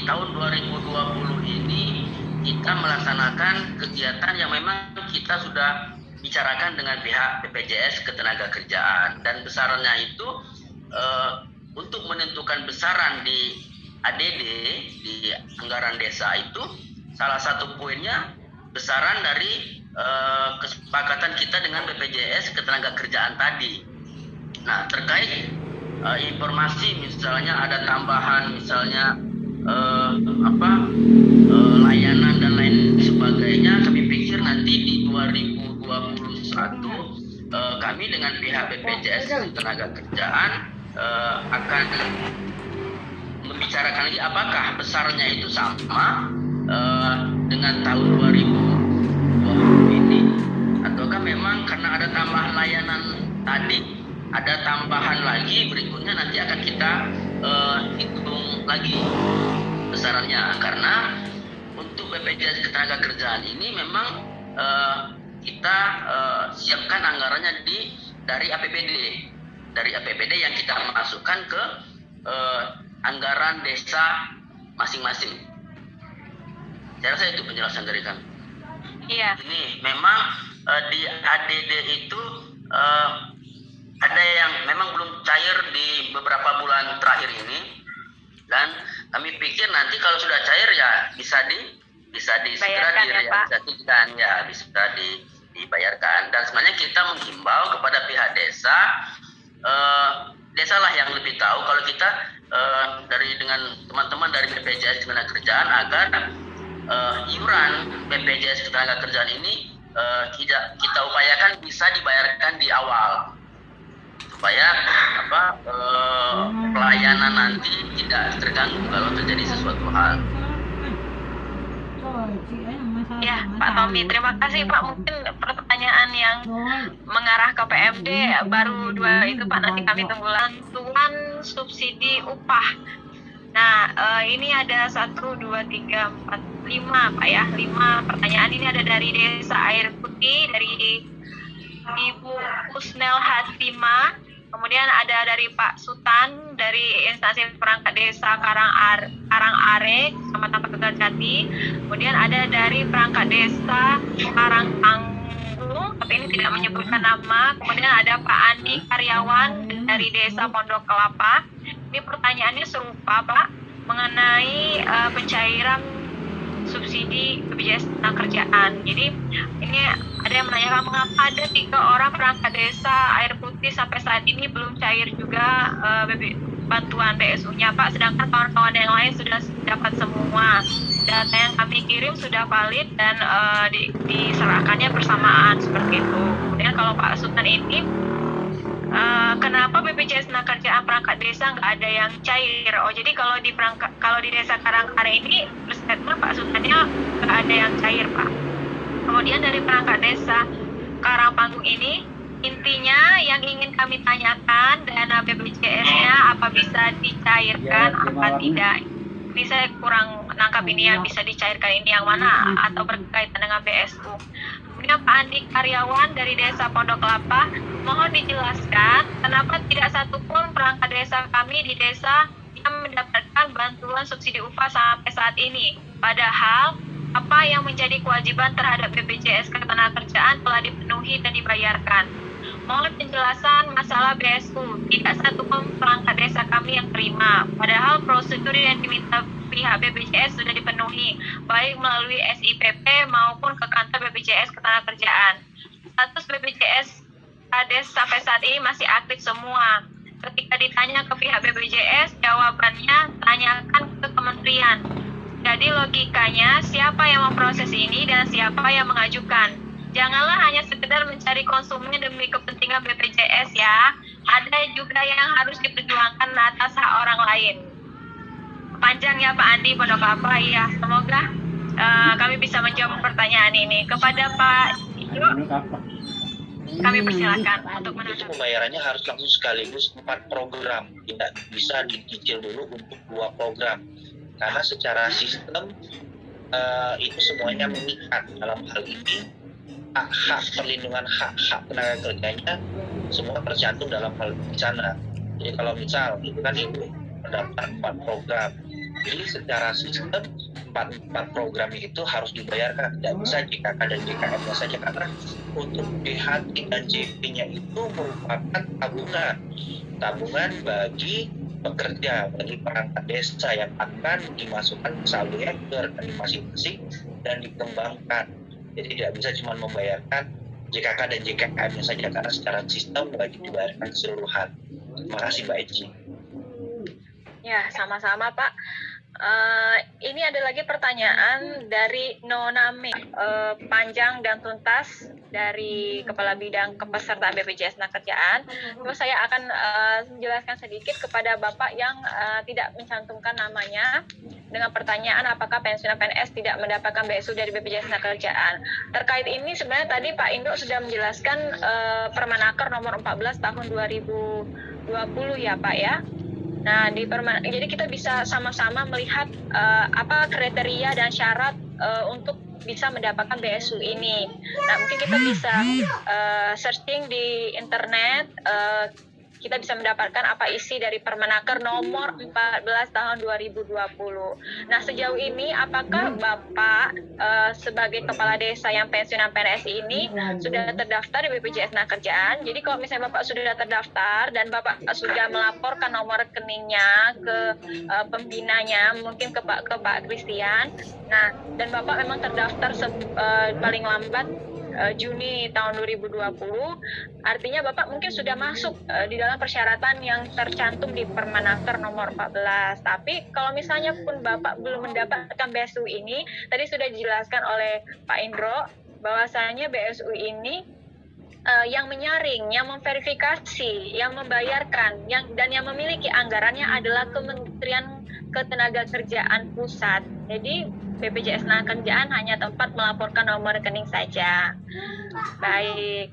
tahun 2020 ini kita melaksanakan kegiatan yang memang kita sudah bicarakan dengan pihak BPJS Ketenagakerjaan, dan besarannya itu untuk menentukan besaran di ADD di anggaran desa itu salah satu poinnya besaran dari kesepakatan kita dengan BPJS Ketenagakerjaan tadi. Nah, terkait informasi misalnya ada tambahan misalnya layanan dan lain sebagainya, kami pikir nanti di 2021 kami dengan pihak BPJS Ketenagakerjaan akan membicarakan lagi apakah besarnya itu sama dengan tahun 2020 ini, ataukah memang karena ada tambahan layanan tadi ada tambahan lagi berikutnya nanti akan kita hitung lagi besarannya. Karena untuk BPJS Ketenagakerjaan ini memang kita siapkan anggarannya dari APBD yang kita masukkan ke anggaran desa masing-masing. Saya rasa itu penjelasan dari kami. Iya. Ini memang di ADD itu ada yang memang belum cair di beberapa bulan terakhir ini, dan kami pikir nanti kalau sudah cair ya bisa segera direalisasikan, ya bisa dibayarkan. Dan sebenarnya kita menghimbau kepada pihak desa, desa lah yang lebih tahu kalau kita dengan teman-teman dari BPJS Ketenagakerjaan agar iuran BPJS Ketenagakerjaan ini kita upayakan bisa dibayarkan di awal, supaya pelayanan nanti tidak terganggu kalau terjadi sesuatu hal. Ya, Pak Tommy, terima kasih Pak. Mungkin pertanyaan yang mengarah ke PMD baru 2 itu Pak, nanti kami tunggu. Bantuan subsidi upah. Nah, ini ada 1, 2, 3, 4, 5 Pak ya. 5 pertanyaan ini ada dari Desa Air Putih, dari Ibu Kusnel Hatimah. Kemudian ada dari Pak Sutan dari instansi perangkat desa Karangare, Kecamatan Tegaljati. Kemudian ada dari perangkat desa Karangtanggung, tapi ini tidak menyebutkan nama. Kemudian ada Pak Andi Karyawan dari desa Pondok Kelapa. Ini pertanyaannya serupa Pak, mengenai pencairan subsidi BPJS Ketenagakerjaan. Jadi ini ada yang menanyakan mengapa ada 3 orang perangkat desa Air Putih sampai saat ini belum cair juga bantuan BSU-nya Pak, sedangkan kawan-kawan yang lain sudah dapat semua. Data yang kami kirim sudah valid dan diserahkannya bersamaan seperti itu. Kemudian kalau Pak Sultan ini kenapa BPJS Ketenagakerjaan perangkat desa nggak ada yang cair? Oh, jadi kalau di desa Karangare ini statement Pak Sultannya nggak ada yang cair Pak. Kemudian dari perangkat desa Karangpanggung ini, intinya yang ingin kami tanyakan, dana BPJS-nya apa bisa dicairkan apa tidak? Ini saya kurang nangkap ini yang bisa dicairkan ini yang mana atau berkaitan dengan BSU. Kemudian Pak Andi Karyawan dari desa Pondok Kelapa, mohon dijelaskan kenapa tidak satupun perangkat desa kami di desa yang mendapatkan bantuan subsidi upah sampai saat ini. Padahal apa yang menjadi kewajiban terhadap BPJS Ketenagakerjaan telah dipenuhi dan dibayarkan. Mohon penjelasan masalah BSU. Tidak satupun perangkat desa kami yang terima. Padahal prosedur yang diminta pihak BPJS sudah dipenuhi, baik melalui SIPP maupun ke kantor BPJS Ketenagakerjaan. Status BPJS Kades sampai saat ini masih aktif semua. Ketika ditanya ke pihak BPJS, jawabannya tanyakan ke kementerian. Jadi logikanya siapa yang memproses ini dan siapa yang mengajukan. Janganlah hanya sekedar mencari konsumen demi kepentingan BPJS ya. Ada juga yang harus diperjuangkan atas hak orang lain. Panjang ya Pak Andi, Pondok Kelapa. Ya, semoga kami bisa menjawab pertanyaan ini. Kepada Pak Ijo, kami persilakan untuk menanggapi. Pembayarannya harus langsung sekaligus 4 program, tidak bisa dicicil dulu untuk 2 program. Karena secara sistem itu semuanya mengikat. Dalam hal ini hak perlindungan hak tenaga kerjanya semua tercantum dalam hal di sana. Jadi kalau misal itu kan ibu mendaftar 4 program, Jadi secara sistem empat program itu harus dibayarkan, tidak bisa JKK dan JKM-nya saja, karena untuk BHT dan JP-nya itu merupakan tabungan bagi pekerja, bagi perangkat desa yang akan dimasukkan ke saldonya ke rekening masing-masing dan dikembangkan. Jadi tidak bisa cuma membayarkan JKK dan JKM-nya saja, karena secara sistem wajib dibayarkan keseluruhan. Terima kasih Mbak Eci. Ya, sama-sama Pak. Ini ada lagi pertanyaan dari Noname, panjang dan tuntas dari Kepala Bidang Kepesertaan BPJS Tenagakerjaan. Terus saya akan menjelaskan sedikit kepada Bapak yang tidak mencantumkan namanya dengan pertanyaan apakah pensiunan PNS tidak mendapatkan BSU dari BPJS Tenagakerjaan. Terkait ini sebenarnya tadi Pak Indro sudah menjelaskan Permenaker nomor 14 tahun 2020 ya Pak ya. Nah, jadi kita bisa sama-sama melihat apa kriteria dan syarat untuk bisa mendapatkan BSU ini. Nah, mungkin kita bisa searching di internet, kita bisa mendapatkan apa isi dari Permenaker nomor 14 tahun 2020. Nah, sejauh ini apakah Bapak sebagai kepala desa yang pensiunan PNS ini sudah terdaftar di BPJS Tenagakerjaan? Jadi kalau misalnya Bapak sudah terdaftar dan Bapak sudah melaporkan nomor rekeningnya ke pembinanya, mungkin ke Pak Christian. Nah, dan Bapak memang terdaftar paling lambat Juni tahun 2020, artinya Bapak mungkin sudah masuk di dalam persyaratan yang tercantum di Permenaker nomor 14. Tapi kalau misalnya pun Bapak belum mendapatkan BSU ini, tadi sudah dijelaskan oleh Pak Indro bahwasanya BSU ini yang menyaring, yang memverifikasi, yang membayarkan, dan yang memiliki anggarannya adalah Kementerian Ketenagakerjaan Pusat. Jadi BPJS Tenagakerjaan hanya tempat melaporkan nomor rekening saja. Baik,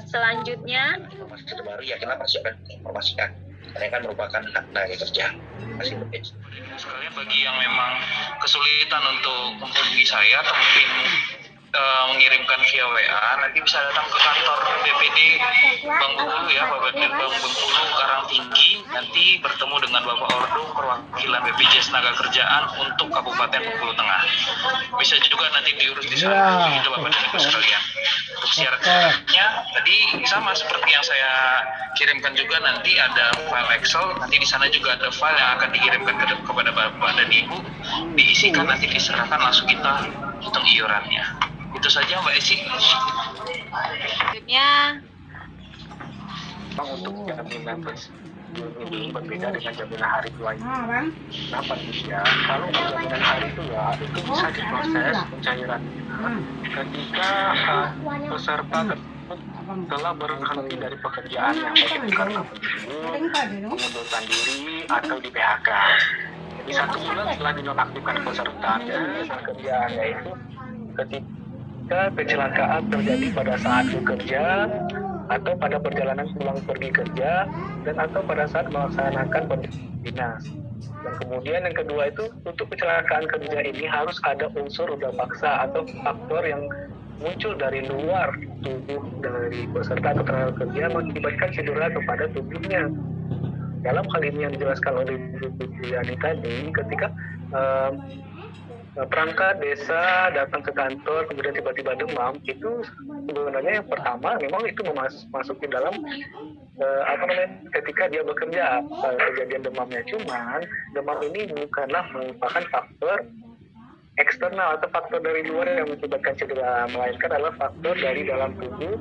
selanjutnya Informasi terbaru ya kita pasti akan informasikan, karena kan merupakan hak tenaga kerja. Terima kasih Mbak Eci. Sekalian bagi yang memang kesulitan untuk menghubungi saya atau mungkin mengirimkan via WA, nanti bisa datang ke kantor BPD Bengkulu ya, Bapak Bengkulu Karangtinggi, nanti bertemu dengan Bapak Ordo perwakilan BPJS Tenagakerjaan untuk Kabupaten Bengkulu Tengah. Bisa juga nanti diurus di sana, itu Bapak dan Ibu sekalian. Untuk syarat-syaratnya tadi sama seperti yang saya kirimkan juga, nanti ada file Excel, nanti di sana juga ada file yang akan dikirimkan kepada Bapak dan Ibu, diisikan nanti diserahkan langsung kita hitung iurannya. Itu saja Mbak Eci. selanjutnya Untuk jaminan ini berbeda dengan jaminan hari tua ini. Kenapa ya? Kalau jaminan hari tua itu bisa diproses pencairannya ketika peserta tersebut telah berhenti dari pekerjaannya, baik karena mengundurkan diri atau di PHK. Jadi 1 bulan setelah dinonaktifkan peserta dari pekerjaannya itu ketika kecelakaan terjadi pada saat bekerja atau pada perjalanan pulang pergi kerja dan atau pada saat melaksanakan dinas. Dan kemudian yang kedua itu untuk kecelakaan kerja ini harus ada unsur udah paksa atau faktor yang muncul dari luar tubuh dari peserta atau tenaga kerja mengakibatkan cedera kepada tubuhnya. Dalam hal ini yang dijelaskan oleh Bu Fitriani tadi, ketika perangkat desa datang ke kantor kemudian tiba-tiba demam, itu sebenarnya yang pertama memang itu masukin dalam ketika dia bekerja kejadian demamnya. Cuman demam ini bukanlah merupakan faktor eksternal atau faktor dari luar yang mengakibatkan cedera, melainkan adalah faktor dari dalam tubuh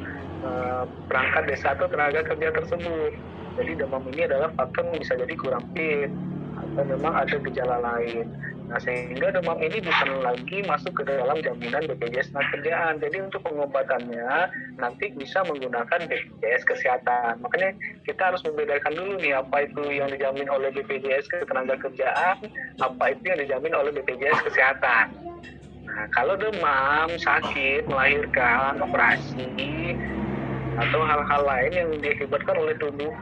perangkat desa atau tenaga kerja tersebut. Jadi demam ini adalah faktor yang bisa jadi kurang fit atau memang ada gejala lain. Nah, sehingga demam ini bukan lagi masuk ke dalam jaminan BPJS Tenagakerjaan. Jadi untuk pengobatannya nanti bisa menggunakan BPJS Kesehatan. Makanya kita harus membedakan dulu nih apa itu yang dijamin oleh BPJS Ketenagakerjaan, apa itu yang dijamin oleh BPJS Kesehatan. Nah, kalau demam, sakit, melahirkan, operasi, atau hal-hal lain yang diakibatkan oleh tubuh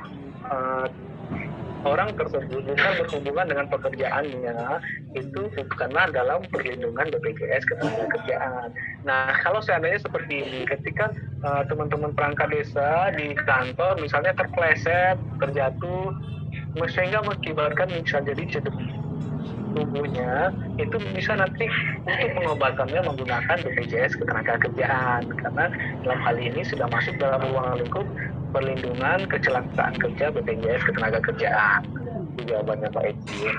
orang tersebut bukan berhubungan dengan pekerjaannya, itu bukanlah dalam perlindungan BPJS Ketenagakerjaan. Nah, kalau seandainya seperti ini, ketika teman-teman perangkat desa di kantor misalnya terpleset, terjatuh, sehingga mengakibatkan bisa jadi cedera tubuh sembuhnya itu bisa nanti untuk pengobatannya menggunakan BPJS Ketenagakerjaan, karena dalam hal ini sudah masuk dalam ruang lingkup perlindungan kecelakaan kerja BPJS Ketenagakerjaan. Itu jawabannya Pak Edi.